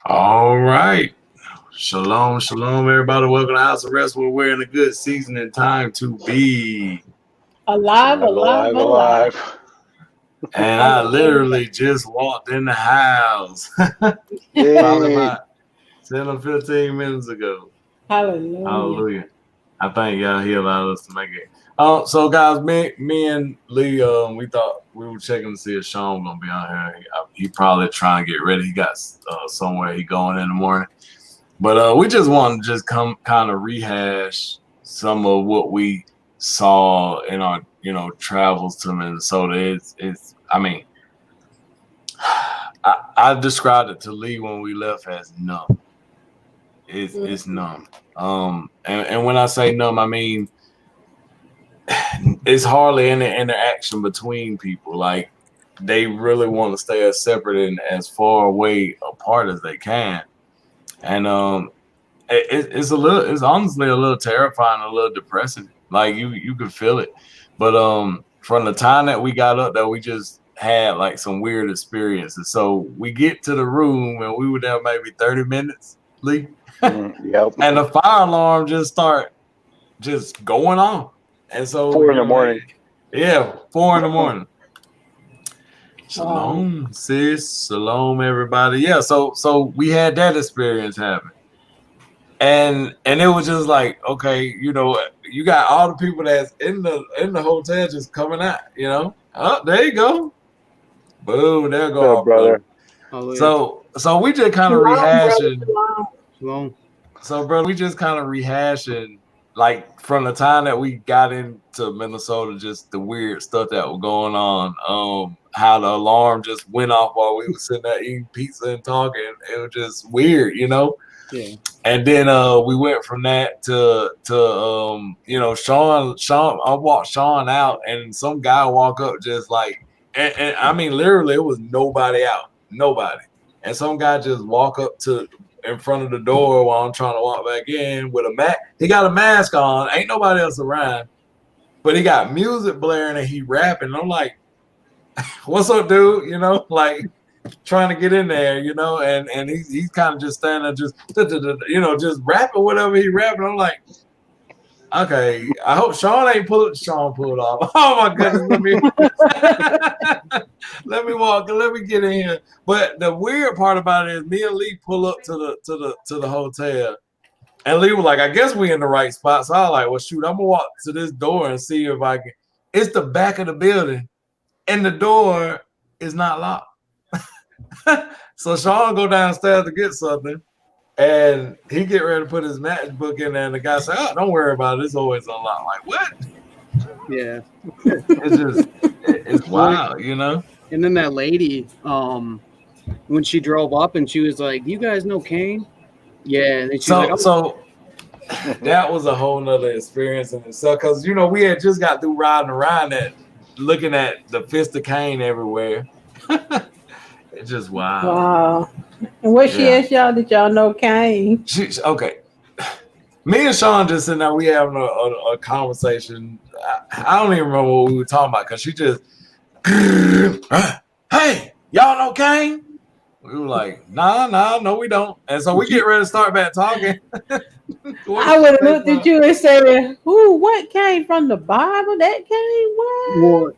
All right. Shalom, shalom, everybody. Welcome to House of Rest, where we're in a good season and time to be. Alive, alive, alive. And I literally just walked in the house probably Yay. about 10 or 15 minutes ago. Hallelujah. Hallelujah. I thank y'all he allowed us to make it. So guys, me and Lee, we thought we were checking to see if Sean gonna be on here. He probably trying to get ready. He got somewhere he going in the morning. But we just want to just come kind of rehash some of what we saw in our travels to Minnesota. It's I mean, I described it to Lee when we left as numb. It's numb. And when I say numb, I mean it's hardly any interaction between people. Like they really want to stay as separate and as far away apart as they can. And it's honestly a little terrifying, a little depressing. Like you could feel it. But from the time that we got up there, we just had like some weird experiences. So we get to the room and we were there maybe 30 minutes, Lee. Yep. And the fire alarm just going on. And so 4 in the morning. Yeah, 4 in the morning. Shalom, sis. Shalom, everybody. Yeah, so we had that experience happen. And it was just like, okay, you got all the people that's in the hotel just coming out, Oh, there you go. Boom, there go our brother. So we just kind of rehashing. So, brother, we just kind of rehashing, like, from the time that we got into Minnesota, just the weird stuff that was going on. How the alarm just went off while we were sitting there eating pizza and talking. It was just weird, Yeah. And then we went from that to Sean. I walked Sean out, and some guy walk up just like, and I mean literally it was nobody out, nobody, and some guy just walk up to in front of the door while I'm trying to walk back in with a mask. He got a mask on, ain't nobody else around, but he got music blaring and he rapping. I'm like, what's up, dude? Like trying to get in there, and he's kind of just standing there, just rapping whatever he rapping. I'm like, okay, I hope Sean ain't pulled off. Oh my goodness, let me get in here. But the weird part about it is me and Lee pull up to the hotel, and Lee was like, I guess we in the right spot. So I was like, well shoot, I'm gonna walk to this door and see if I can. It's the back of the building, and the door is not locked. So Sean go downstairs to get something, and he get ready to put his matchbook in there, and the guy said, "Oh, don't worry about it. It's always unlocked." Like, what? Yeah. It's wild, And then that lady, when she drove up and she was like, "You guys know Kane?" Yeah. And she was like, so that was a whole nother experience in itself, because we had just got through riding around that, looking at the fist of Kane everywhere. It's just wild. Wow. And what she asked y'all, did y'all know Kane? Okay. Me and Sean just sitting there, we having a conversation. I don't even remember what we were talking about, because she just, hey, y'all know Kane? We were like, nah, no, we don't. And so we get ready to start back talking. I would have looked at you and said, what came from the Bible? That came what?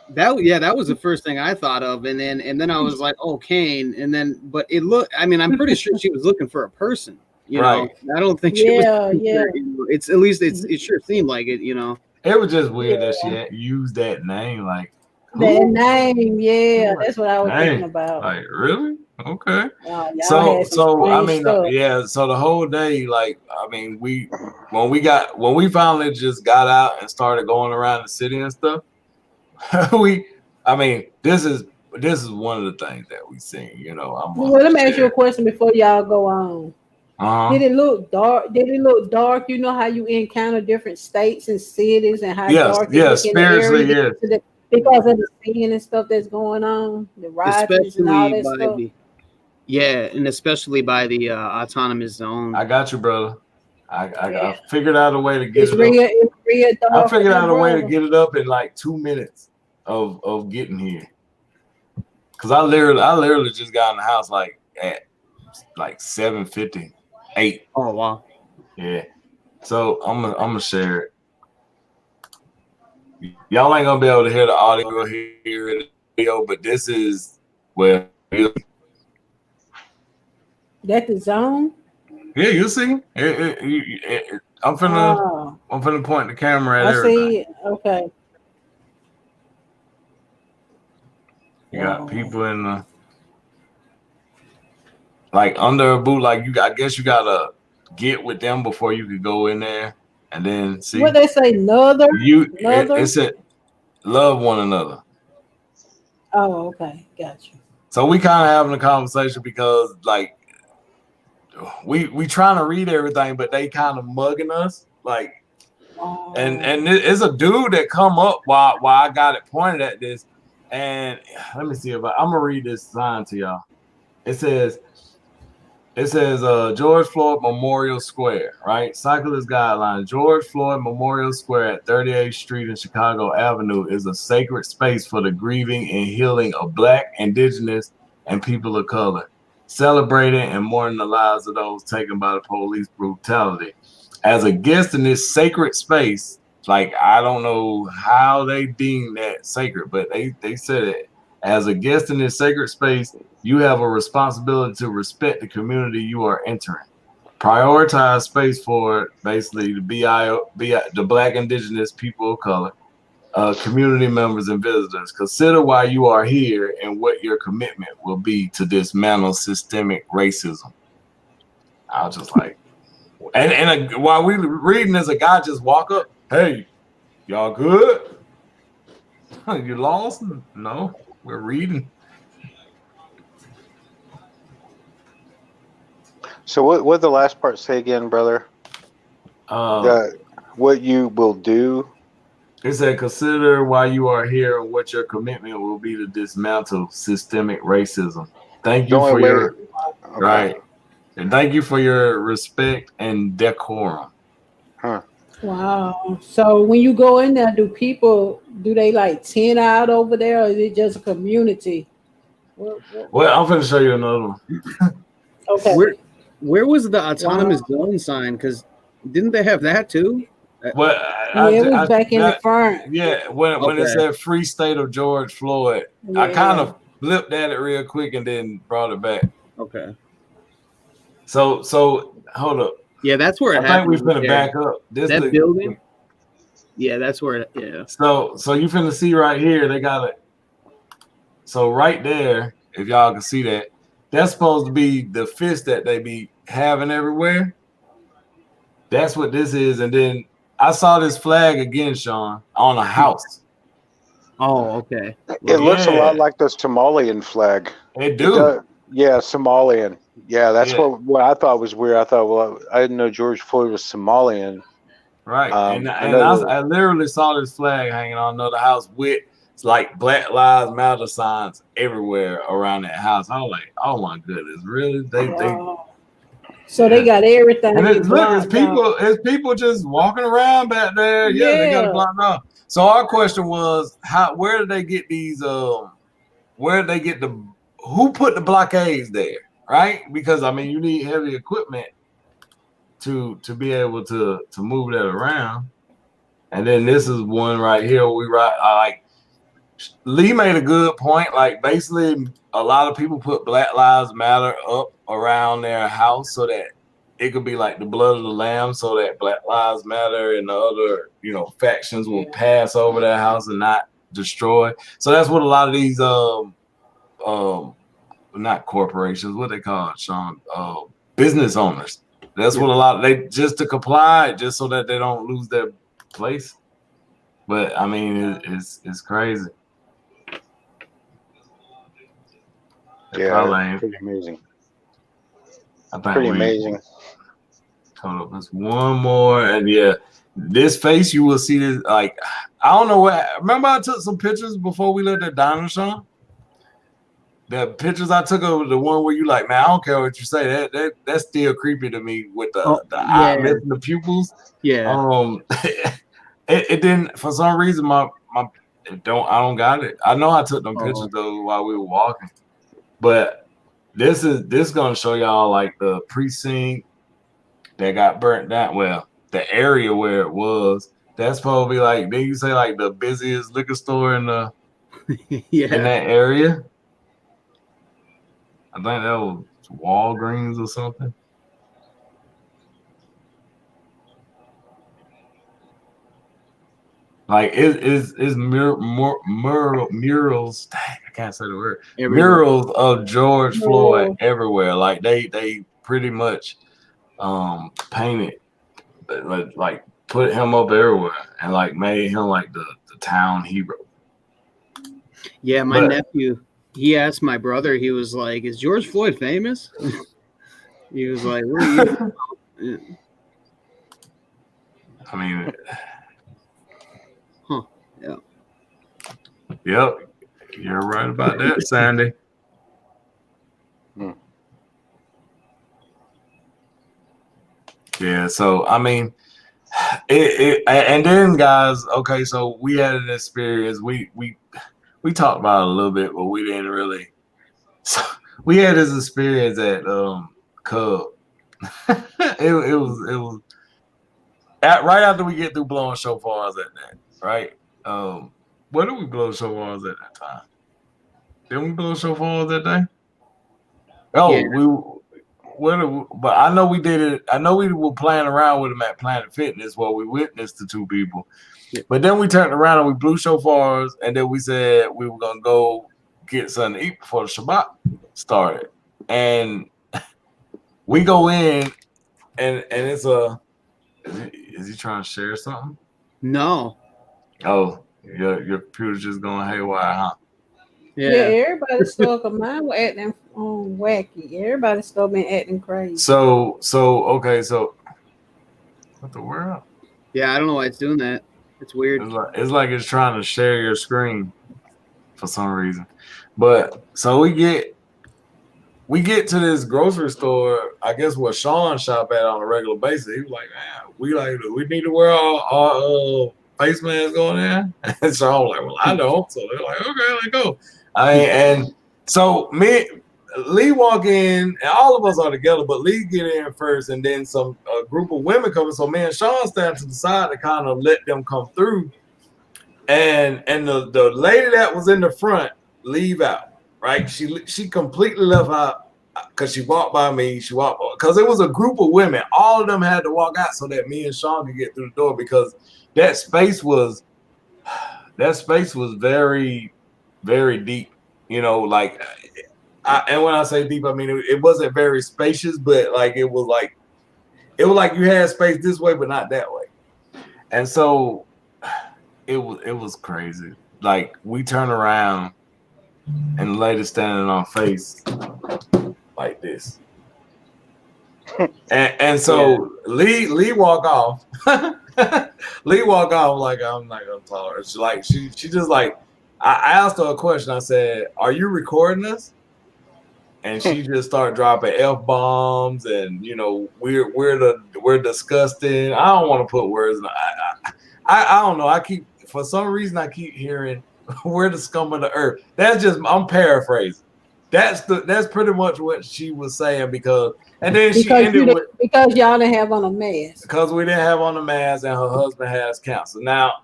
That was the first thing I thought of, and then I was like, oh, Kane, and then but it looked. I mean, I'm pretty sure she was looking for a person. I don't think she was. Yeah. It's at least it sure seemed like it. It was just weird that she had used that name, like that name. Yeah, that's what I was thinking about. Like, really? Okay. So I mean, so the whole day, like, I mean, when we finally just got out and started going around the city and stuff. This is one of the things that we seen, Well, let me ask you a question before y'all go on. Did it look dark? Did it look dark? You know how you encounter different states and cities and how dark it is spiritually, because of the sin and stuff that's going on, the riots and all that stuff. And especially by the autonomous zone. I got you, brother. I figured out a way to get it up. I figured out a way to get it up in like 2 minutes of getting here. Cause I literally just got in the house like at like 7:58. Oh wow. Yeah. So I'm gonna share it. Y'all ain't gonna be able to hear the audio here in the video, but this is where. That the zone? Yeah, you see. I'm finna point the camera at everything. I see. Okay. You got people in the like under a boot. Like I guess you gotta get with them before you could go in there, and then see what they say. It said love one another. Oh, okay, gotcha. So we kind of having a conversation because like we trying to read everything, but they kind of mugging us like. And it's a dude that come up while I got it pointed at this, and let me see if I'm gonna read this sign to y'all. It says George Floyd Memorial Square, right? Cyclist guideline. George Floyd Memorial Square at 38th Street and Chicago Avenue is a sacred space for the grieving and healing of Black, Indigenous, and people of color, celebrating and mourning the lives of those taken by the police brutality. As a guest in this sacred space, like I don't know how they deem that sacred, but they said it. As a guest in this sacred space, you have a responsibility to respect the community you are entering. Prioritize space for basically the Black, Indigenous, people of color, community members and visitors. Consider why you are here and what your commitment will be to dismantle systemic racism. I was just like, and while we reading this, a guy just walk up, hey, y'all good? You lost? No, we're reading. So what the last part say again, brother? What you will do? It said, consider why you are here and what your commitment will be to dismantle systemic racism. Thank you for your right. And thank you for your respect and decorum. Huh. Wow. So when you go in there, do they like tent out over there, or is it just a community? Well, I'm going to show you another one. Okay. Where was the autonomous zone sign? Because didn't they have that too? Well, it was back in the front. Yeah, when it said Free State of George Floyd, I kind of flipped at it real quick and then brought it back. Okay. So hold up. Yeah, that's where it happened. I think we're finna back up. That building. Yeah, that's where it. Yeah. So you finna see right here. They got it. So right there, if y'all can see that, that's supposed to be the fist that they be having everywhere. That's what this is. And then I saw this flag again, Sean, on a house. Oh, okay. It looks a lot like the Somalian flag. It do. Yeah, Somalian. Yeah, that's what I thought was weird. I thought, well, I didn't know George Floyd was Somalian. Right. I literally saw this flag hanging on another house with like Black Lives Matter signs everywhere around that house. I was like, oh my goodness, really? So they got everything. And it's people just walking around back there. Yeah, they got it blocked off. So our question was, where did they get these? Who put the blockades there? Right? Because I mean, you need heavy equipment to be able to move that around. And then this is one right here. Lee made a good point. Like basically, a lot of people put Black Lives Matter up around their house so that it could be like the blood of the lamb, so that Black Lives Matter and the other, factions will pass over their house and not destroy. So that's what a lot of these not corporations, what they call it, Sean, business owners. That's what they just to comply, just so that they don't lose their place. But I mean, it's crazy. Yeah, pretty amazing. Pretty amazing. Hold up, there's one more, and this face you will see this. Like I don't know what. Remember, I took some pictures before we left at diner, Sean. The pictures I took of the one where you like, man, I don't care what you say. That's still creepy to me with the eye missing the pupils. Yeah. It didn't for some reason I don't got it. I know I took them pictures though while we were walking, but this gonna show y'all like the precinct that got burnt down. Well, the area where it was. That's probably like, then you say like the busiest liquor store in the in that area. I think that was Walgreens or something. Like it's murals. Dang, I can't say the word. Everywhere. Murals of George Floyd everywhere. Like they pretty much painted, like put him up everywhere and like made him like the town hero. Yeah, my nephew, he asked my brother, he was like, "Is George Floyd famous?" He was like, "What are you?" I mean, yeah. Yep, you're right about that, Sandy. Yeah, so I mean, and then guys, okay, so we had an experience. We talked about it a little bit, but we didn't really. So we had this experience at Cub. it was right after we get through blowing shofars at that, right? Where did we blow shofars at that time? Didn't we blow shofars that day? Oh, yeah. But I know we did it. I know we were playing around with them at Planet Fitness while we witnessed the two people. Yeah. But then we turned around and we blew shofars, and then we said we were gonna go get something to eat before the Shabbat started. And we go in, and it's is he trying to share something? No. Oh, your computer's just going haywire, huh? Yeah, everybody's stuck. Mine was acting wacky. Everybody's still been acting crazy. So okay, so what the world? Yeah, I don't know why it's doing that. It's weird. It's like it's trying to share your screen for some reason. But so we get to this grocery store. I guess what Sean shop at on a regular basis. He was like, "Man, we need to wear our face masks going in." And Sean was like, "Well, I don't." So they're like, "Okay, let's go." And so Lee walk in, and all of us are together, but Lee get in first, and then a group of women come in. So me and Sean stand to the side to kind of let them come through. And the lady that was in the front leave out, right? She completely left out because she walked by me. Because it was a group of women. All of them had to walk out so that me and Sean could get through the door, because that space was very, very deep. You know, like, and when I say deep, I mean it wasn't very spacious, but like it was like you had space this way, but not that way. And so it was crazy. Like, we turn around and the lady standing on our face like this. And so Lee walk off. Lee walk off like, I'm not gonna tolerate. She just like, I asked her a question. I said, "Are you recording us?" And she just started dropping F-bombs, and you know, we're disgusting. I don't want to put words in. I don't know. For some reason I keep hearing we're the scum of the earth. I'm paraphrasing. That's pretty much what she was saying, because she ended with, because y'all didn't have on a mask. Because we didn't have on a mask, and her husband has cancer. Now,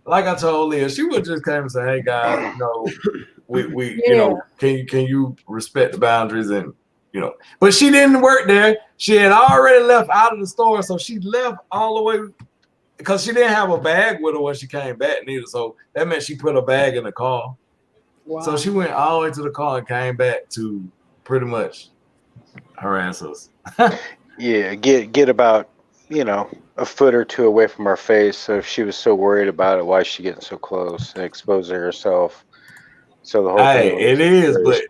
like I told Leah, she would just come and say, "Hey guys, you know, we you know, can you respect the boundaries?" And you know, but she didn't work there. She had already left out of the store, so she left all the way because she didn't have a bag with her when she came back neither. So that meant she put a bag in the car. Wow. So she went all the way to the car and came back to pretty much harass us. Yeah, get about, you know, a foot or two away from her face. So if she was so worried about it, why is she getting so close and exposing herself? So the whole thing. It is, but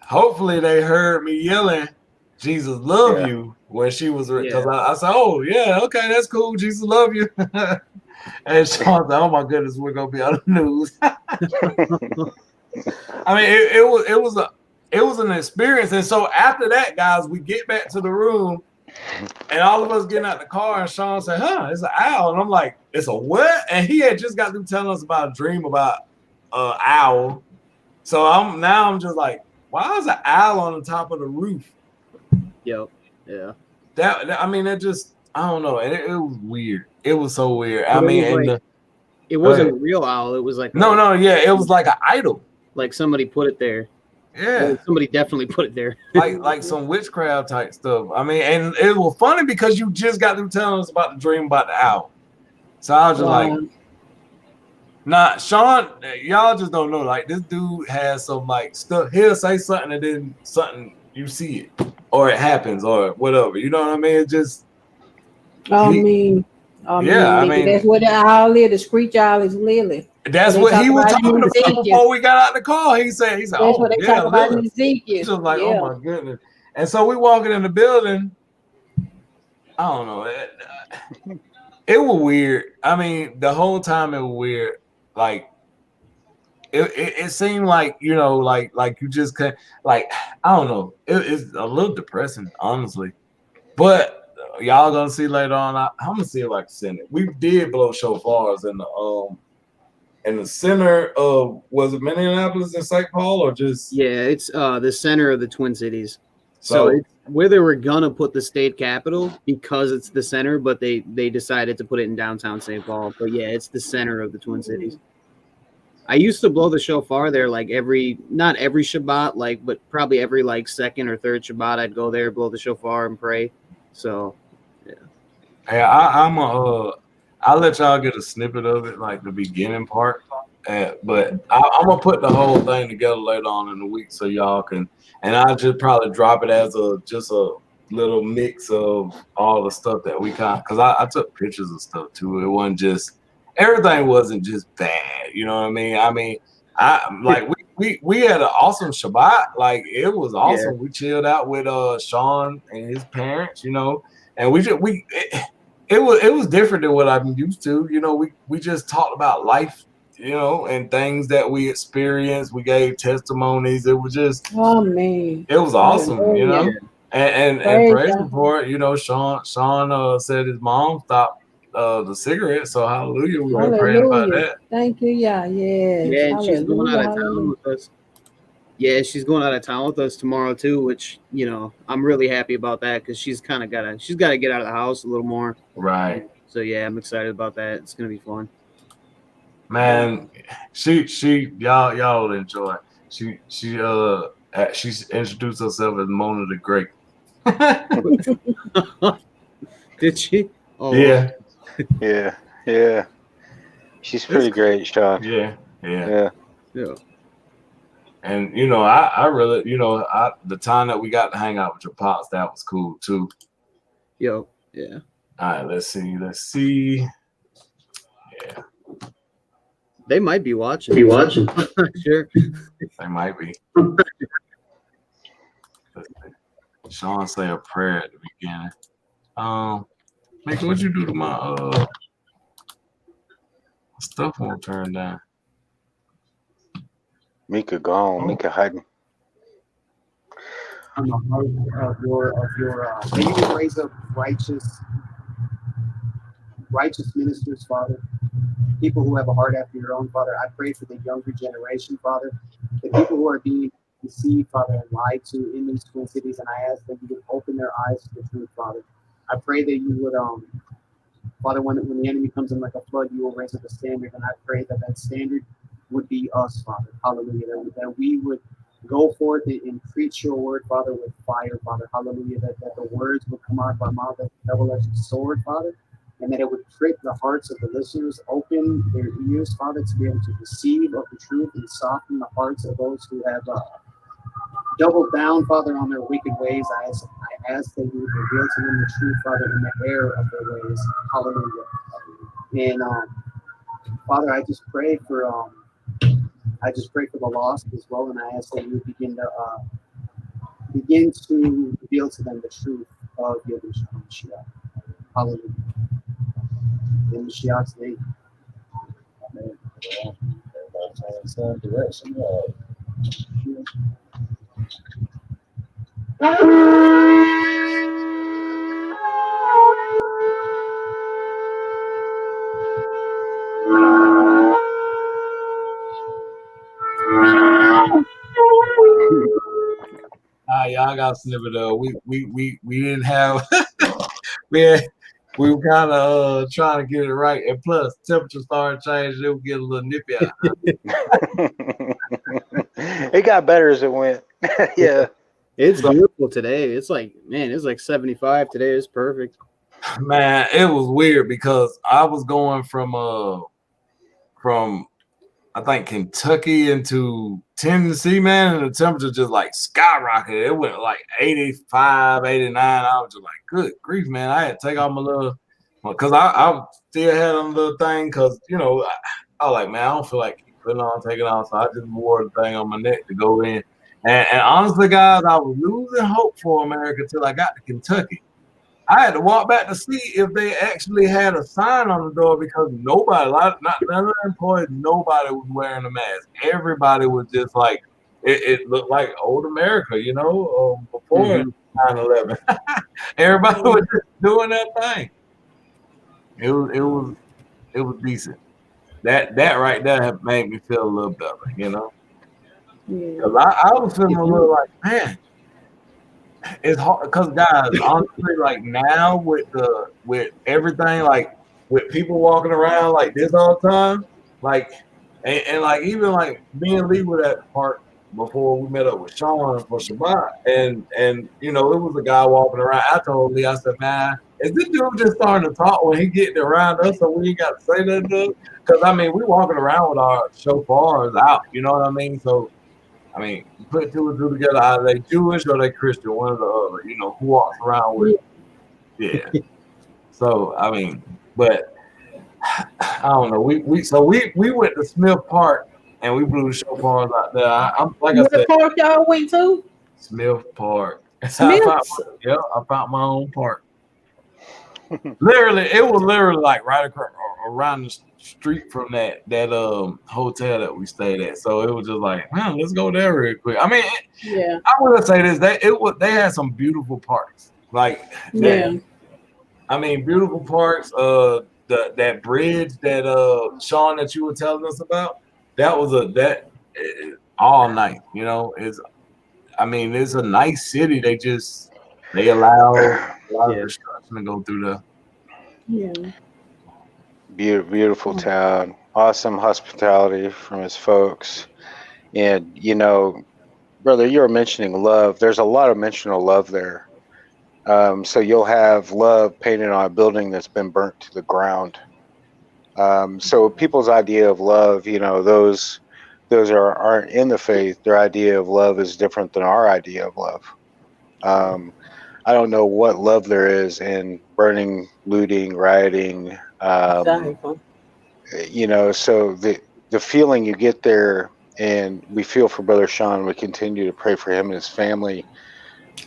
hopefully they heard me yelling, "Jesus love you," when she was, because I said, "Oh yeah, okay, that's cool. Jesus love you." And Sean said, "Oh my goodness, we're gonna be on the news." I mean, it was an experience. And so after that, guys, we get back to the room, and all of us getting out the car, and Sean said, "Huh, it's an owl." And I'm like, "It's a what?" And he had just got through telling us about a dream about an owl. So I'm just like, why is an owl on the top of the roof? Yep. Yeah. That I mean, that just I don't know. It was weird. It was so weird. But I mean, it wasn't a real owl. It was like yeah, it was like an idol. Like somebody put it there. Yeah, well, somebody definitely put it there. like some witchcraft type stuff. I mean, and it was funny because you just got through telling us about the dream about the owl. So I was just like, nah, Sean, y'all just don't know. Like this dude has some like stuff. He'll say something and then something you see it or it happens or whatever. You know what I mean? It just. I mean, that's what the owl is. The screech owl is Lily. That's what he was talking about before we got out the car. He said, that's what they talk about in Ezekiel. He's just like, oh my goodness. And so we walking in the building. I don't know. It was weird. I mean, the whole time it was weird. Like it seemed like, you know, like you just can't, like, I don't know. It's a little depressing, honestly. But y'all gonna see later on. I'm gonna see if I can send it. We did blow shofars in the center of, was it Minneapolis and St. Paul or just? Yeah, it's the center of the Twin Cities. So it's where they were gonna put the state capitol because it's the center, but they decided to put it in downtown St. Paul. But yeah, it's the center of the Twin Cities. I used to blow the shofar there like not every Shabbat, but probably every like second or third Shabbat I'd go there, blow the shofar and pray. So yeah. Hey, I'll let y'all get a snippet of it, like the beginning part. But I'm gonna put the whole thing together later on in the week so y'all can, and I'll just probably drop it as just a little mix of all the stuff that we because I took pictures of stuff too. It wasn't just everything wasn't just bad, you know what I mean? I mean, we had an awesome Shabbat, like it was awesome. Yeah. We chilled out with Sean and his parents, you know, and it was different than what I'm used to. You know, we just talked about life, you know, and things that we experienced. We gave testimonies. It was just, it was awesome, you know. And praise him for it. You know, Sean said his mom stopped the cigarette, so hallelujah. We were praying about that. Thank you, yeah. And she's going out of town with us. Yeah, she's going out of town with us tomorrow too, which, you know, I'm really happy about that because she's got to get out of the house a little more. Right. So yeah, I'm excited about that. It's gonna be fun. Man, y'all will enjoy. She's introduced herself as Mona the Great. Did she? Oh, yeah. Yeah. She's pretty great, Sean. Yeah. And you know, I really, you know, the time that we got to hang out with your pops, that was cool too. Yeah. All right, let's see. Yeah. They might be watching. Sure. They might be. Sean say a prayer at the beginning. Mick, what you do to my stuff won't turn down? Mika gone. Mika hiding. On the heart of your may you raise up righteous ministers, Father. People who have a heart after your own, Father. I pray for the younger generation, Father. The people who are being deceived, Father, and lied to in these Twin Cities, and I ask that you would open their eyes to the truth, Father. I pray that you would, Father, when the enemy comes in like a flood, you will raise up a standard, and I pray that standard would be us, Father. Hallelujah. That we would go forth and preach your word, Father, with fire, Father. Hallelujah. That the words would come out of our mouth as a double-edged sword, Father, and that it would prick the hearts of the listeners, open their ears, Father, to be able to receive of the truth and soften the hearts of those who have doubled down, Father, on their wicked ways. I ask that you would reveal to them the truth, Father, in the error of their ways. Hallelujah. And Father, I just pray for the lost as well, and I ask that you begin to reveal to them the truth of Yahushua Mashiach. Hallelujah. In Mashiach's name. I got a snippet of. We didn't have. We were kind of trying to get it right, and plus temperature started changing. It would get a little nippy out. It got better as it went. Yeah, it's beautiful today. It's like, man, it's like 75 today. It's perfect. Man, it was weird because I was going from I think Kentucky into Tennessee, man, and the temperature just like skyrocketed. It went like 85, 89. I was just like, good grief, man. I had to take off my little, because I still had a little thing, because, you know, I was like, man, I don't feel like putting on, taking off. So I just wore the thing on my neck to go in. And honestly, guys, I was losing hope for America till I got to Kentucky. I had to walk back to see if they actually had a sign on the door, because nobody, none of the employees, nobody was wearing a mask. Everybody was just like, it looked like old America, you know, before 9/11. Everybody was just doing that thing. It was decent. That right there made me feel a little better, you know. Because I was feeling a little like, man. It's hard because, guys, honestly, like now with everything, like with people walking around like this all the time, like and like even like me and Lee were at the park before we met up with Sean for Shabbat, and you know, it was a guy walking around. I told Lee, I said, man, is this dude just starting to talk when he getting around us, so we ain't got to say nothing? Because I mean, we walking around with our shofars out, you know what I mean? So. I mean, you put two and two together, are they Jewish or they Christian? One or the other, you know, who walks around with yeah. So I mean, but I don't know. We went to Smith Park and we blew the shofars out there. I'm like I said, what park y'all went to? Smith Park. Smith? I found my own park. Literally, it was literally like right across around the street from that hotel that we stayed at. So it was just like, man, let's go there real quick. I mean, yeah, I would say this, they had some beautiful parks. Like I mean, beautiful parks. That bridge that Sean that you were telling us about, that was all night, you know. It's a nice city. They allow a lot of construction to go through there. Yeah. Beautiful town. Awesome hospitality from his folks. And, you know, brother, you were mentioning love. There's a lot of mention of love there. So you'll have love painted on a building that's been burnt to the ground. So people's idea of love, you know, those aren't in the faith. Their idea of love is different than our idea of love. I don't know what love there is in burning, looting, rioting. You know, so the feeling you get there, and we feel for Brother Sean. We continue to pray for him and his family.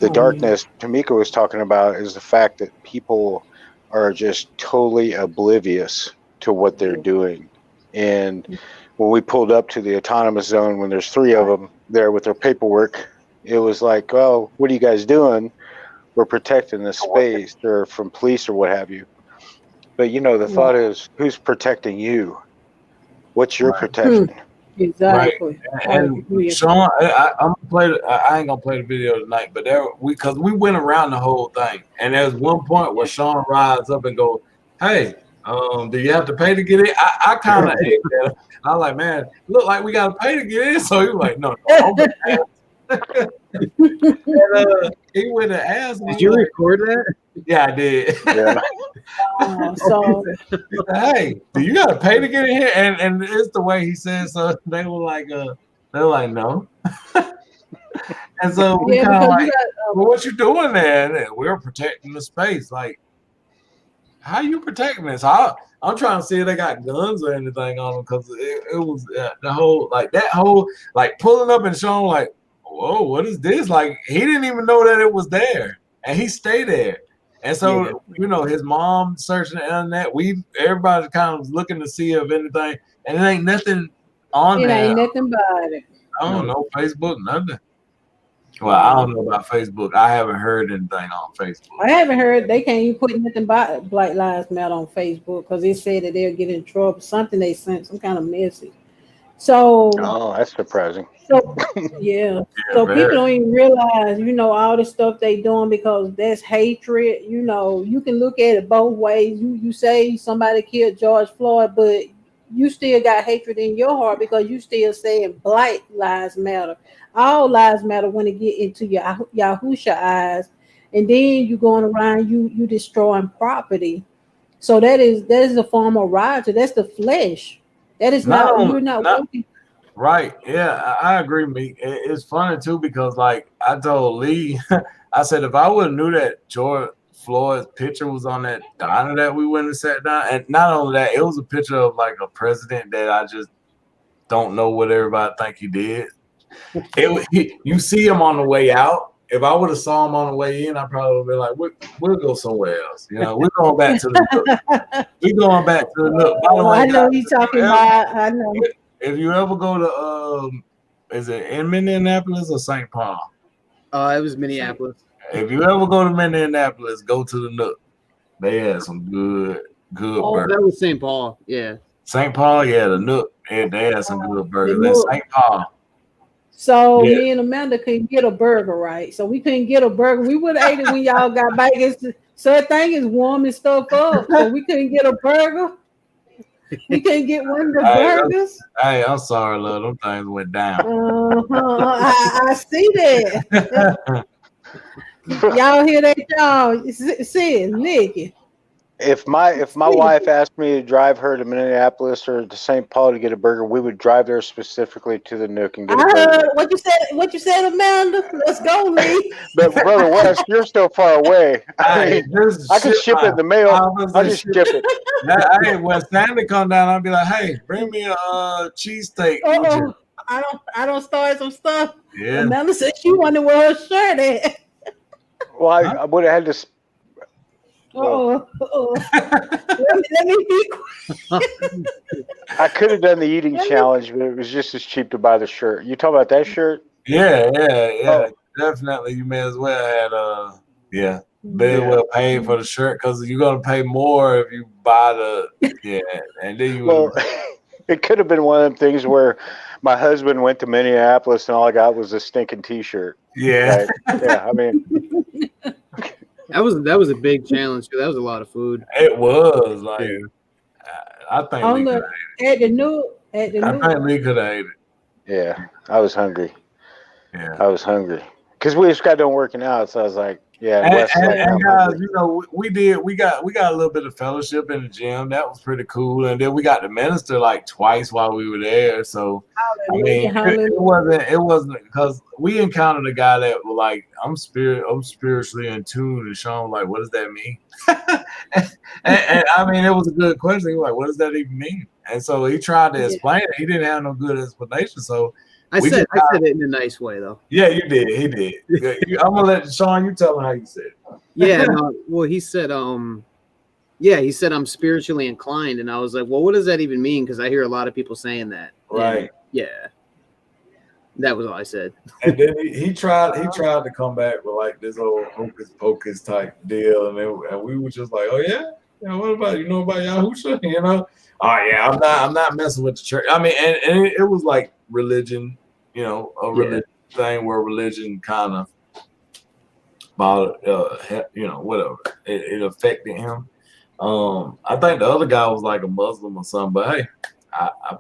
The darkness Tameka was talking about is the fact that people are just totally oblivious to what they're doing. And when we pulled up to the autonomous zone, when there's 3 of them there with their paperwork, it was like, oh, what are you guys doing? We're protecting the space. They're from police or what have you. But, you know, the thought is, who's protecting you? What's your protection? Exactly. Right. And Sean, I'm gonna play. I ain't gonna play the video tonight, but because we went around the whole thing, and there's one point where Sean rides up and goes, "Hey, do you have to pay to get in?" I kind of ate that. I was like, "Man, look like we gotta pay to get in." So he was like, "No." And, he went and asked me. Did you record that? Yeah, I did. Yeah. So, hey, do you gotta pay to get in here? And it's the way he said. So they were like, no. And so we kind of like, well, what you doing there? And we're protecting the space. Like, how you protecting this? I'm trying to see if they got guns or anything on them, because it was the whole pulling up and showing like, whoa, what is this? Like, he didn't even know that it was there, and he stayed there. And so, you know, his mom searching the internet. Everybody kind of looking to see if anything, and it ain't nothing on there. It ain't nothing about it. I don't know, Facebook, nothing. Well, I don't know about Facebook. I haven't heard anything on Facebook. I haven't heard they can't even put nothing about Black Lives Matter on Facebook, because they said that they'll get in trouble. Something they sent, some kind of message. So that's surprising. So yeah. So people don't even realize, all the stuff they doing because that's hatred. You can look at it both ways. You say somebody killed George Floyd, but you still got hatred in your heart because you still saying Black lives matter. All lives matter when it get into your Yahusha eyes, and then you going around you destroying property. So that is a form of riot. That's the flesh. That is not you're not working. Right. Yeah, I agree, Meek. It's funny too because like I told Lee, I said if I would have knew that George Floyd's picture was on that diner that we went and sat down, and not only that, it was a picture of like a president that I just don't know what everybody think he did. You see him on the way out. If I would have saw him on the way in, I probably would be like, we'll go somewhere else. We're going back to the Nook. We're going back to the Nook. By the way, I know he's talking about. I know. If you ever go to is it in Minneapolis or St. Paul? It was Minneapolis. If you ever go to Minneapolis, go to the Nook. They had some good burgers. That was St. Paul, yeah. St. Paul, yeah, the Nook. They had some good burgers. In St. Paul. So me and Amanda couldn't get a burger, right? So we couldn't get a burger. We would have ate it when y'all got back. So that thing is warming stuff up. So we couldn't get a burger. We couldn't get one of the burgers. I'm sorry, love. Them things went down. I see that. Y'all hear that, y'all? See, Nikki. If my wife asked me to drive her to Minneapolis or to St. Paul to get a burger, we would drive there specifically to the Nook and get a burger. I heard what you said, Amanda. Let's go, Lee. But Brother West, you're still far away. I can ship it in the mail. I'll just ship it. When Santa come down, I'll be like, hey, bring me a cheesesteak. I don't start some stuff. Yeah. Amanda said she wanted to wear her shirt at. Well, I would have had to. Let me be quiet. I could have done the eating challenge, but it was just as cheap to buy the shirt. You talking about that shirt? Yeah. Definitely. You may as well had well pay for the shirt because you're gonna pay more if you buy and then you. Well, it could have been one of them things where my husband went to Minneapolis and all I got was a stinking T-shirt. Yeah. Right? Yeah. I mean. That was a big challenge because that was a lot of food. It was like I think at the Nook. I think Lee could have ate it. Yeah, I was hungry. Yeah, I was hungry because we just got done working out, so I was like, yeah. And guys, we got a little bit of fellowship in the gym. That was pretty cool, and then we got to minister like twice while we were there. So I mean, it wasn't because we encountered a guy that was like, I'm spiritually in tune, and Sean was like, what does that mean? and I mean, it was a good question. He was like, what does that even mean? And so he tried to explain it. He didn't have no good explanation. So I said it in a nice way, though. Yeah, you did. He did. I'm gonna let Sean. You tell him how you said it. Yeah. No, well, he said, he said I'm spiritually inclined, and I was like, well, what does that even mean? Because I hear a lot of people saying that. Right. And, yeah. That was all I said. And then he tried to come back with like this whole hocus pocus type deal, and we were just like, oh yeah, what about about Yahusha? Oh yeah, I'm not messing with the church. I mean, and it was like religion, a religion thing where religion kind of about whatever it affected him. I think the other guy was like a Muslim or something, but hey, I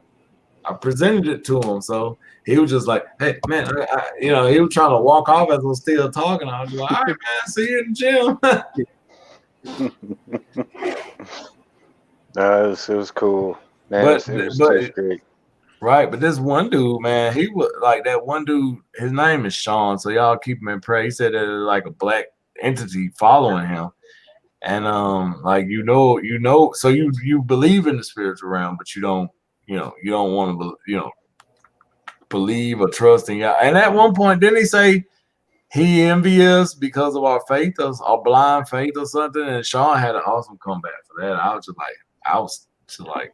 presented it to him, so he was just like, hey man, he was trying to walk off as I was still talking. I was like, all right man, see you in the gym. It was cool. Man, it was great. Right, but this one dude, man, he was like that one dude. His name is Sean, so y'all keep him in prayer. He said that there's like a black entity following him, and so you believe in the spiritual realm, but you don't want to, believe or trust in God. And at one point, didn't he say he envious because of our faith, or our blind faith, or something? And Sean had an awesome comeback for that. I was just like.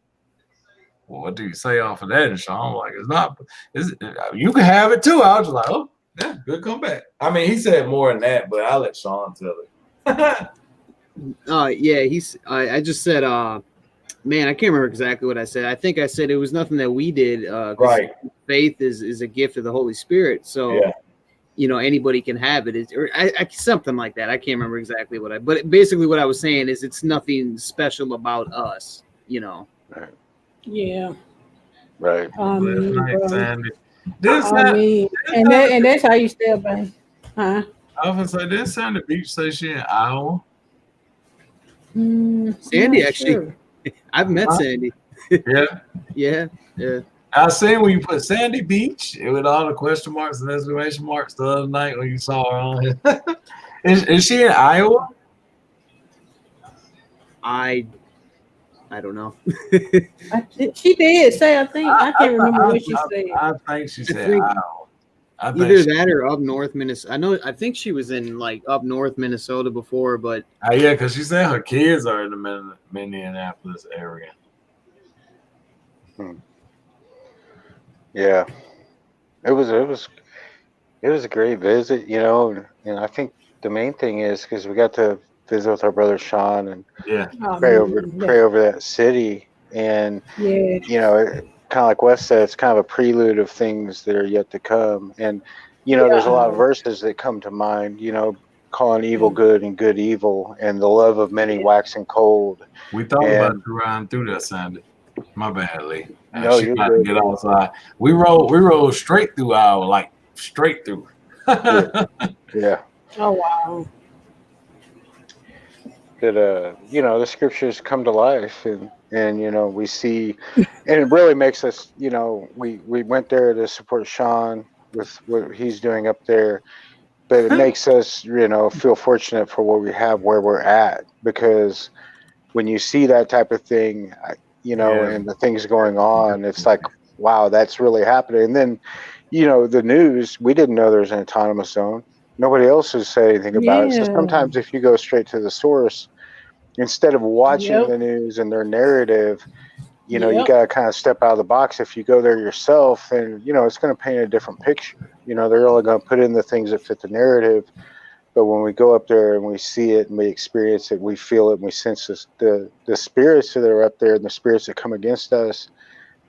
Well, what do you say off of that? And Sean was like, you can have it too. I was just like, oh, yeah, good comeback. I mean, he said more than that, but I'll let Sean tell it. I just said, Man, I can't remember exactly what I said. I think I said it was nothing that we did. Right. Faith is a gift of the Holy Spirit. So, anybody can have it. Or something like that. I can't remember exactly but basically what I was saying is it's nothing special about us, Right. Yeah. Right. Sandy. And that's how you stay back. Huh? I was gonna say, didn't Sandy Beach say she in Iowa? Sandy, actually, sure. I've met Sandy. Yeah. Yeah. I seen when you put Sandy Beach with all the question marks and exclamation marks the other night when you saw her on here. Is she in Iowa? I don't know. She did say, I can't remember what she said. I think she said Iowa. Either that or up north Minnesota. I think she was in like up north Minnesota before, but yeah, because she said her kids are in the Minneapolis area. Yeah, it was a great visit, and I think the main thing is because we got to visit with our brother Sean and pray over that city, and kind of like Wes said, it's kind of a prelude of things that are yet to come. And, there's a lot of verses that come to mind, calling evil good and good evil, and the love of many waxing cold. We thought about you riding through that Sunday. My bad, Lee. No, she about to get outside. We rode straight through Iowa, like straight through. Yeah. Oh, wow. That, the scriptures come to life, and we see, and it really makes us, we went there to support Sean with what he's doing up there, but it makes us, feel fortunate for what we have where we're at, because when you see that type of thing, and the things going on, it's like, wow, that's really happening. And then, the news, we didn't know there was an autonomous zone. Nobody else has said anything about it. So sometimes if you go straight to the source, instead of watching the news and their narrative, you got to kind of step out of the box. If you go there yourself, then, it's going to paint a different picture. They're only going to put in the things that fit the narrative. But when we go up there and we see it and we experience it, we feel it and we sense this, the spirits that are up there and the spirits that come against us,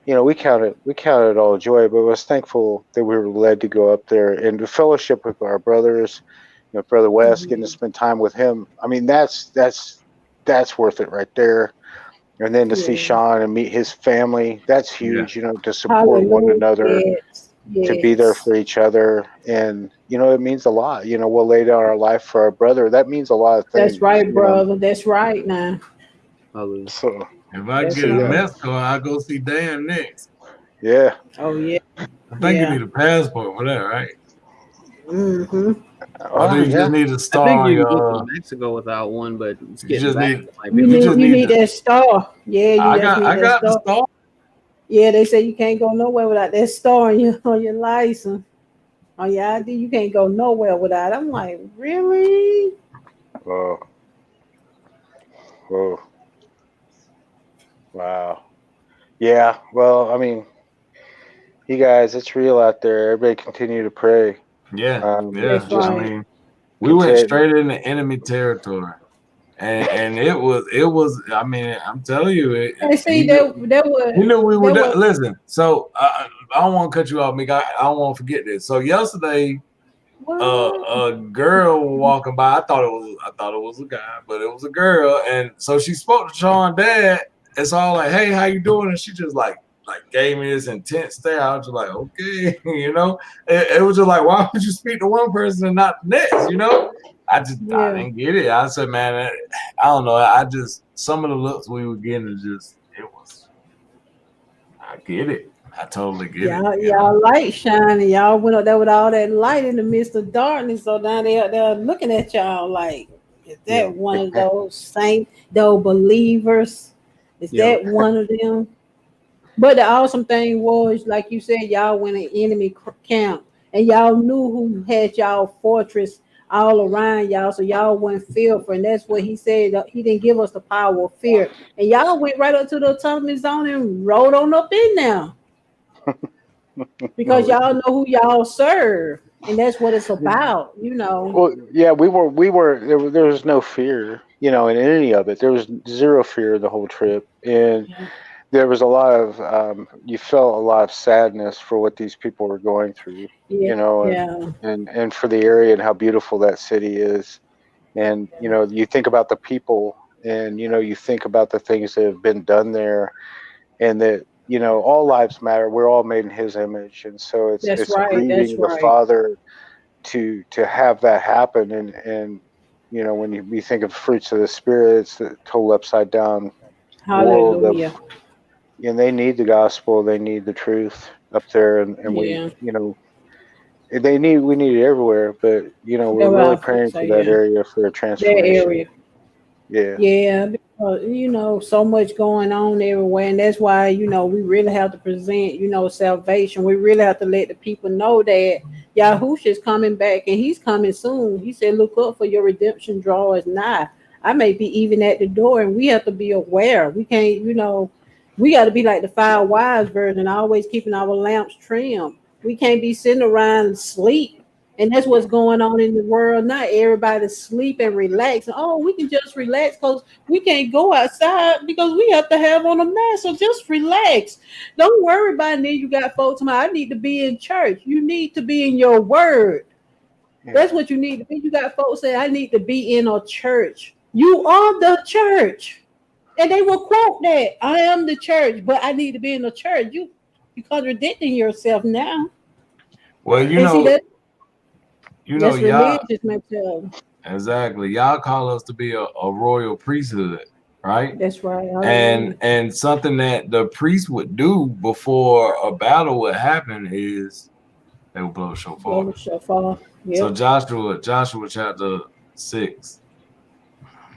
we count it all joy. But I was thankful that we were led to go up there and to fellowship with our brothers, Brother Wes, getting to spend time with him. I mean, that's worth it right there. And then to see Sean and meet his family, that's huge, to support one another, to be there for each other. And, it means a lot. We'll lay down our life for our brother. That means a lot of things. That's right, brother. That's right now. So, if I get a Mexico, I'll go see Dan next. Yeah. Oh, yeah. I think you need a passport for that, right? Mm-hmm. Or you just need a star. I think you can go to Mexico without one, but it's getting you need that star. Yeah, I got the star. Yeah, they say you can't go nowhere without that star on your license. On your ID, you can't go nowhere without it. I'm like, really? Whoa. Wow. Yeah, well, I mean, you guys, it's real out there. Everybody continue to pray. Yeah. I mean, we went straight into enemy territory. And it was. I mean, I'm telling you, listen. So I don't want to cut you off, Mick. I don't want to forget this. So yesterday, a girl walking by. I thought it was a guy, but it was a girl. And so she spoke to Sean's dad. It's all like, "Hey, how you doing?" And she just like gave me this intense stare. I was just like, "Okay," It was just like, why would you speak to one person and not the next? I didn't get it. I said, man, I don't know. Some of the looks we were getting I get it. I totally get it. Y'all light shining. Y'all went up there with all that light in the midst of darkness. So now they're looking at y'all like, is that one of those saints, those believers? Is that one of them? But the awesome thing was, like you said, y'all went in enemy camp and y'all knew who had y'all fortress all around y'all, so y'all weren't fearful. And that's what he said. He didn't give us the power of fear. And y'all went right up to the autonomous zone and rode on up in there. Because y'all know who y'all serve. And that's what it's about, Well, yeah, we were there was no fear. you know, in any of it. There was zero fear the whole trip, and there was a lot of you felt a lot of sadness for what these people were going through, you know, and for the area and how beautiful that city is. And you know, you think about the people, and you know, you think about the things that have been done there, and that, you know, all lives matter. We're all made in His image, and so it's grieving the Father to have that happen. And you know, when we think of fruits of the Spirit, it's the total upside down world of, and they need the gospel, they need the truth up there, and we, you know, we need it everywhere, but you know, we're really praying for that area for a transformation. Yeah, because you know, so much going on everywhere, and that's why, you know, we really have to present, you know, salvation. We really have to let the people know that Yahushua is coming back, and He's coming soon. He said, "Look up, for your redemption draweth nigh." I may be even at the door, and we have to be aware. We can't, you know, we got to be like the 5 wise virgin, always keeping our lamps trimmed. We can't be sitting around and sleep. And that's what's going on in the world now. Everybody's sleep and relax. Oh, we can just relax because we can't go outside because we have to have on a mask. So just relax. Don't worry about it. You got folks, I need to be in church. You need to be in your word. That's what you need to be. You got folks say, I need to be in a church. You are the church. And they will quote that. I am the church, but I need to be in the church. You're contradicting yourself now. Well, that's religious material. Exactly. Y'all call us to be a royal priesthood, right? That's right. And something that the priest would do before a battle would happen is they would blow the shofar. Yep. So Joshua chapter 6.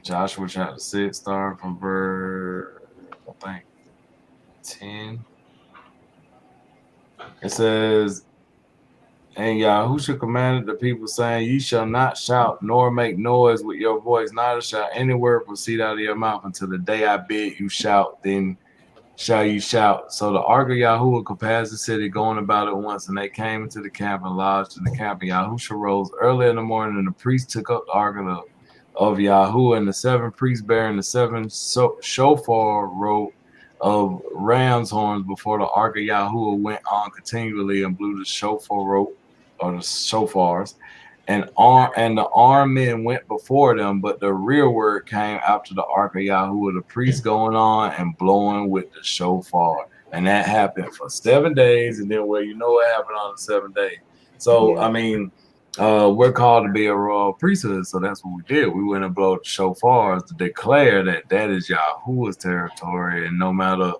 Joshua chapter 6, starting from verse, I think, 10. It says, and Yahushua commanded the people, saying, "Ye shall not shout, nor make noise with your voice, neither shall any word proceed out of your mouth until the day I bid you shout, then shall you shout." So the ark of Yahuwah could pass the city, going about it once, and they came into the camp and lodged in the camp. And Yahushua rose early in the morning, and the priest took up the ark of Yahuwah, and the 7 priests bearing the 7 shofar rope of ram's horns before the ark of Yahuwah went on continually and blew the shofar rope, or the shofars, and the armed men went before them, but the rearward came after the ark of Yahuwah, the priest going on and blowing with the shofar. And that happened for 7 days, and then, well, you know what happened on the 7th day. So I mean, we're called to be a royal priesthood, so that's what we did. We went and blew the shofars to declare that is Yahuwah's territory, and no matter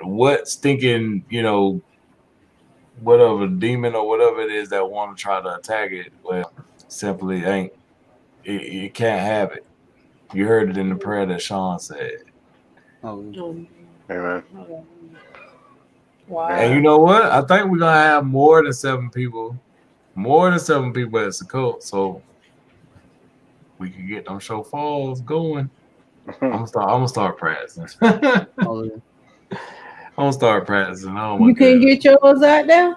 what stinking, you know, whatever demon or whatever it is that want to try to attack it, well, simply ain't. It can't have it. You heard it in the prayer that Sean said. Amen. Wow. And you know what? I think we're gonna have more than 7 people. More than 7 people at Sukkot, so we can get them shofars going. I'm gonna start practicing. I'm gonna start practicing. Oh my You can't get yours out there?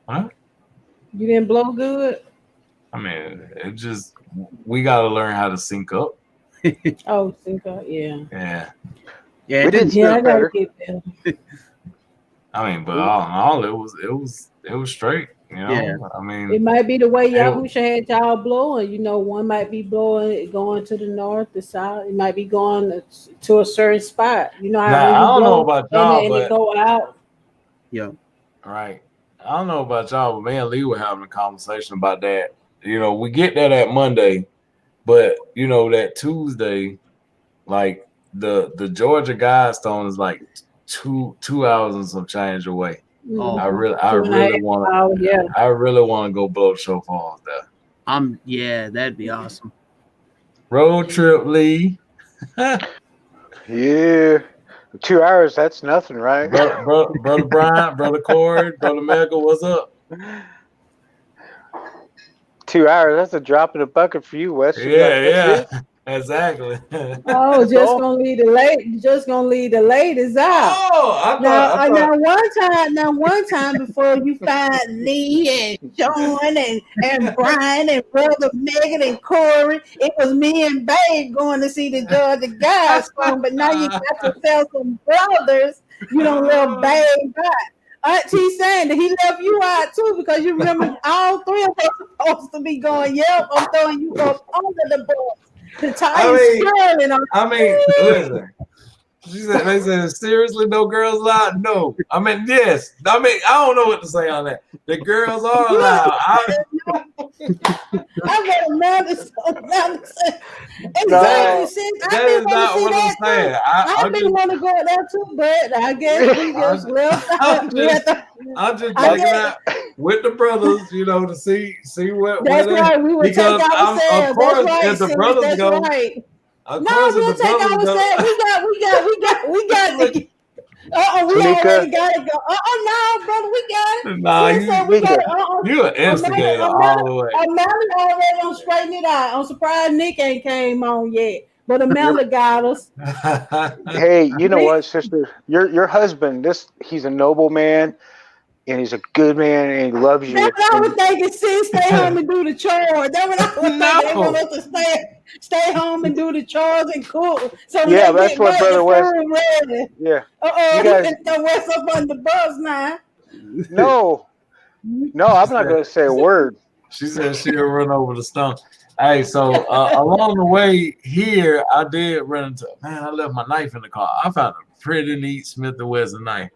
Huh? You didn't blow good? I mean, we gotta learn how to sync up. Sync up, Yeah, we did I gotta get better. I mean, but all it was straight. You know, I mean, it might be the way Yahushua had y'all blowing. You know, one might be blowing going to the north, the south. It might be going to a certain spot. You know how I don't know about y'all, and but it go out. Yeah, right. I don't know about y'all, but me and Lee were having a conversation about that. You know, we get that at Monday, but you know that Tuesday, like the Georgia Guidestone is like two hours and some change away. Oh, I really want to go blow the shofars there. Yeah, that'd be awesome. Road trip, Lee. Yeah, 2 hours, that's nothing, right? Brother Brian, Brother Corey, Brother Michael, what's up? 2 hours, that's a drop in the bucket for you, Wes. Yeah. Exactly. Oh, just gonna leave the ladies out. Oh, Now one time before you find Lee and Sean and Brian and brother Megan and Corey, it was me and Babe going to see the Georgia Guys song. But now you got yourself some brothers. You don't love Babe out. Auntie saying that he left you out too because you remember all three of us supposed to be going. Yep, I'm throwing you up under the bus. The listen. She said, they said, seriously, no girls allowed? No. I mean, yes. I mean, I don't know what to say on that. The girls are allowed. I got Amanda say. Exactly. That is not what I'm saying. I didn't want to go there too, but I guess we just left. I'm just checking out with the brothers, to see what. That's right. We would take ourselves. Of course, that's right. if the brothers go. Right. No, we'll take ourselves. We got it. We already got it. No, brother, we got it. Nah, you an instigator all the way. Amanda already on straighten it out. I'm surprised Nick ain't came on yet, but Amanda got us. Hey, you know what, sister? Your husband, he's a noble man. And he's a good man, and he loves you. That's what I was thinking. Sis, stay home and do the chores. That's what I was thinking. They want us to stay home and do the chores and cook. So yeah, that's what Brother West. Yeah. Don't West up on the bus now. No, I'm not going to say a word. She said she'll run over the stump. Hey, so along the way here, I did run into. Man, I left my knife in the car. I found a pretty neat Smith & Wesson knife.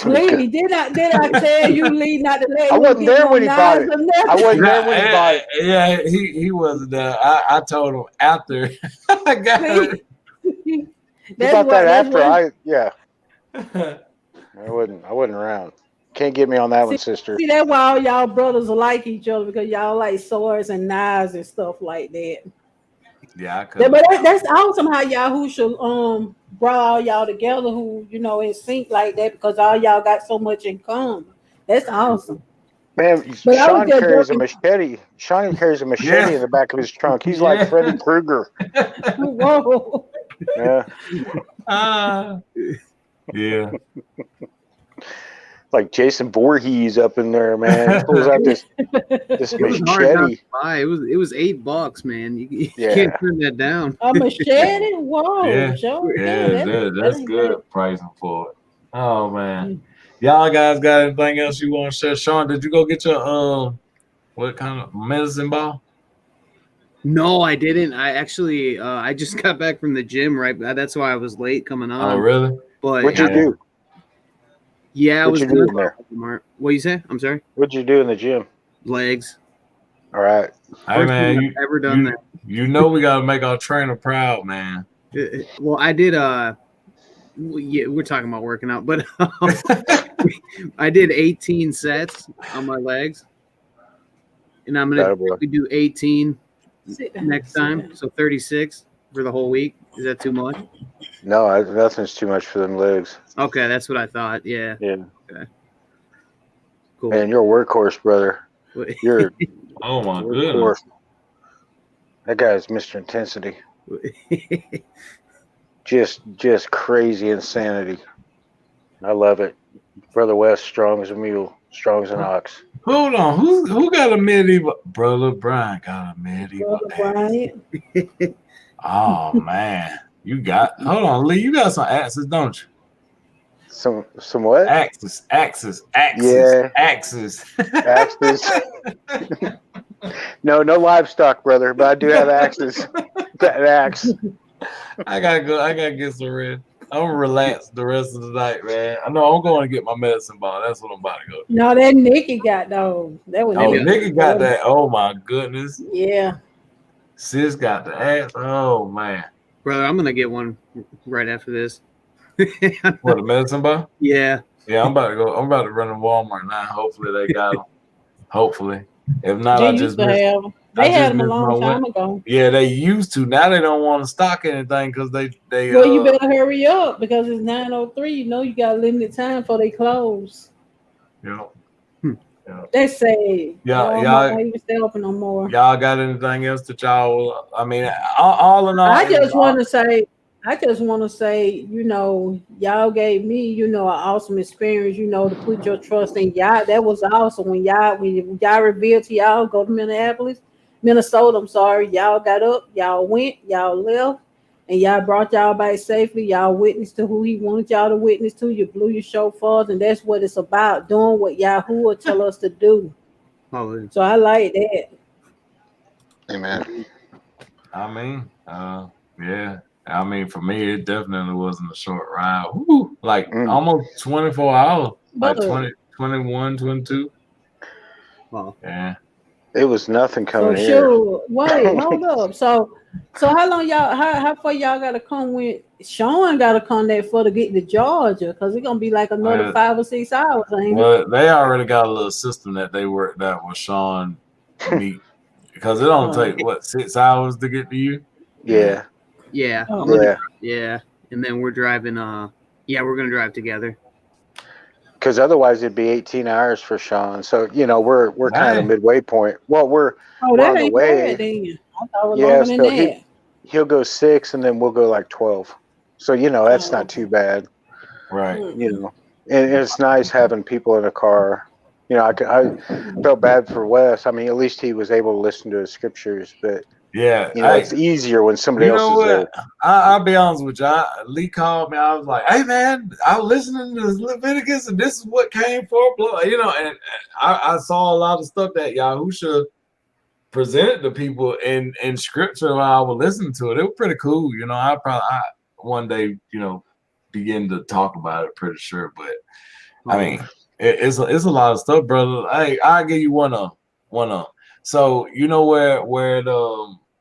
Lee, did I tell you, Lee, not to let I wasn't there when he bought it. I wasn't there when he bought it. Yeah, he wasn't there. I told him after I got it. He bought that after I wasn't around. Can't get me on that one, sister. See, that's why all y'all brothers are like each other, because y'all like swords and knives and stuff like that. Yeah, I could. But that's awesome how y'all who should brought all y'all together who in sync like that, because all y'all got so much in common. That's awesome. Man, Sean carries a machete. Sean carries a machete in the back of his trunk. He's like Freddy Krueger. Whoa. Yeah. Yeah. Like Jason Voorhees up in there, man. He pulls out this machete. It was $8, man. You can't turn that down. A machete? Whoa. Yeah, that's good pricing for it. Oh man. Y'all guys got anything else you want to share? Sean, did you go get your what kind of medicine ball? No, I didn't. I actually I just got back from the gym, right? That's why I was late coming on. Oh, really? But what'd you do? Yeah, what'd you do in there? What you say? I'm sorry. What'd you do in the gym? Legs. All right. Hey man, you ever done that? You know we gotta make our trainer proud, man. Well, I did. Yeah, we're talking about working out, but I did 18 sets on my legs, and I'm gonna do 18 next time, so 36 for the whole week. Is that too much? No, nothing's too much for them legs. Okay, that's what I thought. Yeah. Yeah. Okay. Cool. Man, you're a workhorse, brother. You're. Oh my goodness. That guy's Mr. Intensity. Just crazy insanity. I love it. Brother West, strong as a mule, strong as an ox. Hold on, who got a medieval? Brother Brian got a medieval. Oh man, you got. Hold on, Lee, you got some axes, don't you? Some what? Axes. Yeah. Axes. No livestock, brother, but I do have axes. An axe. I gotta get some rest. I'm gonna relax the rest of the night, man. I know I'm going to get my medicine ball. That's what I'm about to go do. No, that Nikki got those. Nikki got that. Oh my goodness. Yeah. Sis got the axe. Oh man. Brother, I'm gonna get one right after this. What, a medicine ball? Yeah. Yeah, I'm about to go. I'm about to run to Walmart now. Hopefully they got them. Hopefully. If not, I just missed. They had them a long time ago. Yeah, they used to. Now they don't want to stock anything because they. Well, you better hurry up because it's 9:03. You know you got limited time for they close. Yeah. They say y'all might not even stay open no more. Y'all got anything else that y'all? I mean, all in all, I just want to say, y'all gave me, an awesome experience, to put your trust in y'all. That was awesome when y'all revealed to y'all go to Minnesota. I'm sorry, y'all got up, y'all went, y'all left, and y'all brought y'all back safely. Y'all witnessed to who he wanted y'all to witness to. You blew your shofars, and that's what it's about, doing what Yahuwah tell us to do. Oh, so I like that. Amen. I mean, yeah. I mean, for me, it definitely wasn't a short ride. Woo! Like almost 24 hours, like 20, 21, 22. Wow. Yeah. It was nothing coming here. Sure. Wait, hold up. So how long y'all? How far y'all got to come with? Sean got to come that far to get to Georgia, because it's gonna be like another 5 or 6 hours. Well, they already got a little system that they worked out with Sean meet, because it don't take 6 hours to get to you. Yeah. Yeah. Yeah. And then we're driving. We're gonna drive together. Because otherwise it'd be 18 hours for Sean. So we're kind of the midway point. Well, we're on the way. Bad, I thought it was longer than that. He'll go 6, and then we'll go like 12. So that's not too bad, right? And it's nice having people in a car. I felt bad for Wes. I mean, at least he was able to listen to his scriptures, but it's easier when somebody else is there. I'll be honest with you. Lee called me. I was like, "Hey, man, I was listening to Leviticus, and this is what came for." And I saw a lot of stuff that Yahusha presented to people in scripture while I was listening to it. It was pretty cool. I one day, begin to talk about it, pretty sure. But I mean, it's a lot of stuff, brother. Hey, I'll give you one of. So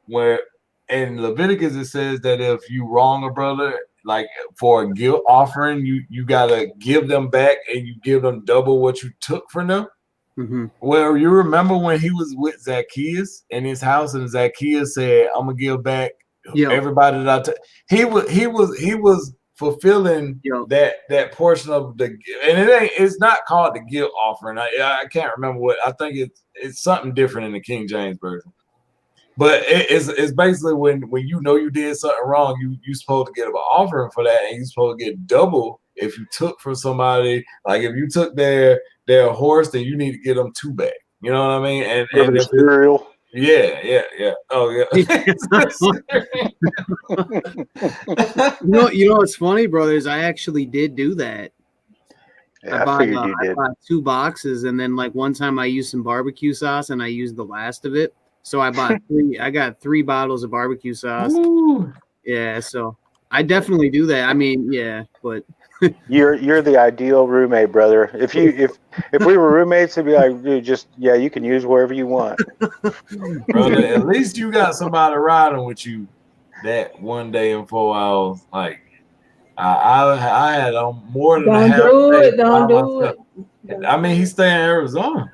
where in Leviticus it says that if you wrong a brother, like for a guilt offering, you gotta give them back, and you give them double what you took from them. Mm-hmm. Well, you remember when he was with Zacchaeus in his house, and Zacchaeus said, "I'm gonna give back everybody that I took." He was fulfilling that portion of the, and it's not called the guilt offering. I can't remember what. I think it's something different in the King James version. But it's basically when you did something wrong, you supposed to get an offering for that, and you're supposed to get double if you took from somebody. Like if you took their horse, then you need to get them 2 back. You know what I mean? And the cereal. Yeah. Oh yeah. You know what's funny, brothers? I actually did do that. Yeah, I figured you did. I bought 2 boxes, and then like one time I used some barbecue sauce, and I used the last of it. So I bought 3. I got 3 bottles of barbecue sauce. Ooh. Yeah, so I definitely do that. I mean, yeah, but you're the ideal roommate, brother. If we were roommates, it'd be like, dude, you can use wherever you want. Brother, at least you got somebody riding with you that one day in 4 hours. Like I had more than a half day. Don't do it. I mean, he stay in Arizona.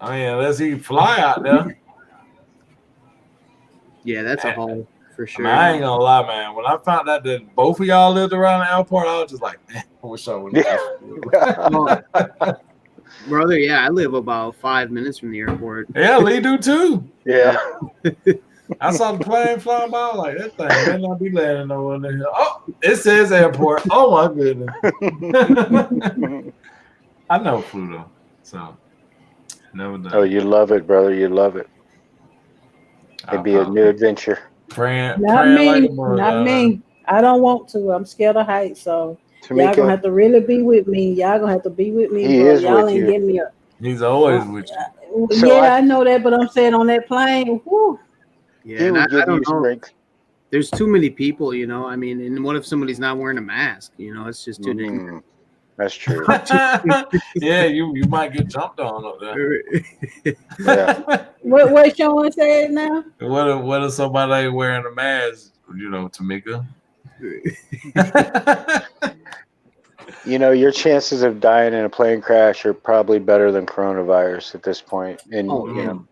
I mean, unless he fly out there. Yeah, that's a haul for sure. I mean, I ain't gonna lie, man. When I found out that both of y'all lived around the airport, I was just like, man, I wish I would have. Brother, yeah, I live about 5 minutes from the airport. Yeah, Lee do too. Yeah. I saw the plane flying by. Like, that thing may not be landing over there. Oh, it says airport. Oh my goodness. I never flew though, so never done. Oh, you love it, brother. You love it. It'd be a new adventure. Not me. I don't want to. I'm scared of heights, so Tameka, y'all gonna have to really be with me. Y'all gonna have to be with me. He bro. is Y'all with ain't you. getting me up. He's always with you. So I know that, but I'm saying on that plane, whew. Yeah, and I don't know. There's too many people, I mean, and what if somebody's not wearing a mask? It's just too dangerous. That's true. Yeah, you might get jumped on up there. Yeah. What Sean said now? What if somebody ain't wearing a mask? Tameka. Your chances of dying in a plane crash are probably better than coronavirus at this point. And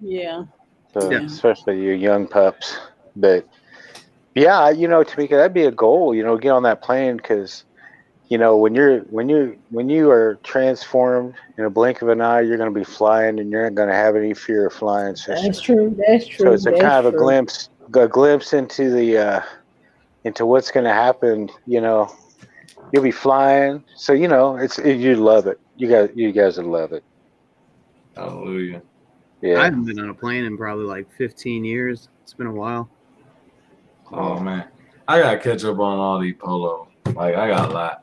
yeah. So especially your young pups. But yeah, Tameka, that'd be a goal. Get on that plane, because you know, when you are transformed in a blink of an eye, you're going to be flying, and you're not going to have any fear of flying, sister. That's true. That's true. So it's a That's kind of true. a glimpse into the into what's going to happen. You know, you'll be flying. So you know, you love it. You guys will love it. Hallelujah. I haven't been on a plane in probably like 15 years. It's been a while. Oh man, I gotta catch up on all these polos. Like I got a lot.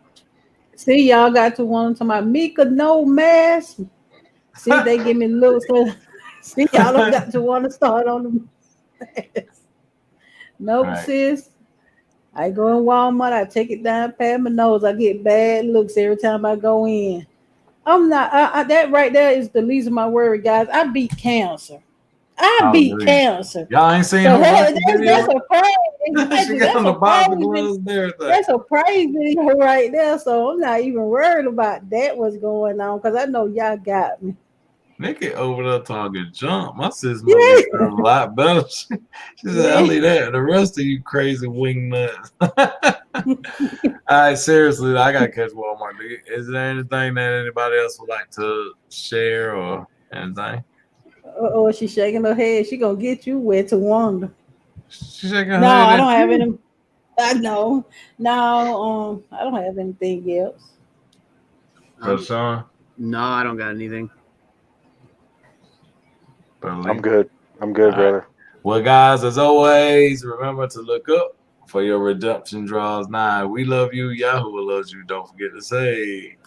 See, y'all got to want to my Mika no mask. See, they give me looks. See, y'all don't got to want to start on the mask. Nope, Right. sis. I go in Walmart, I take it down, pat my nose. I get bad looks every time I go in. I'm not. That right there is the least of my worry, guys. I beat cancer. I beat cancer. Y'all ain't seen So her that's video? a praise. She got on the box gloves and everything. That's a praise video right there. So I'm not even worried about that what's going on because I know y'all got me. Nikki over there talking jump. My sister must be a lot better. She said, "I'll leave that. The rest of you crazy wing nuts." All right, seriously, I gotta catch Walmart. Is there anything that anybody else would like to share or anything? Oh, she's shaking her head. She gonna get you where to wonder. She's shaking her No, head. I don't have any. I know. No, I don't have anything else. Sean? No, I don't got anything. I'm good. I'm good, brother. Right. Well, guys, as always, remember to look up for your redemption draws 9. We love you. Yahoo loves you. Don't forget to say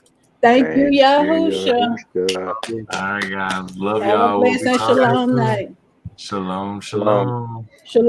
thank you, Yahusha. All right, guys. Love Have y'all. a blessed and shalom night. Shalom, shalom. Shalom.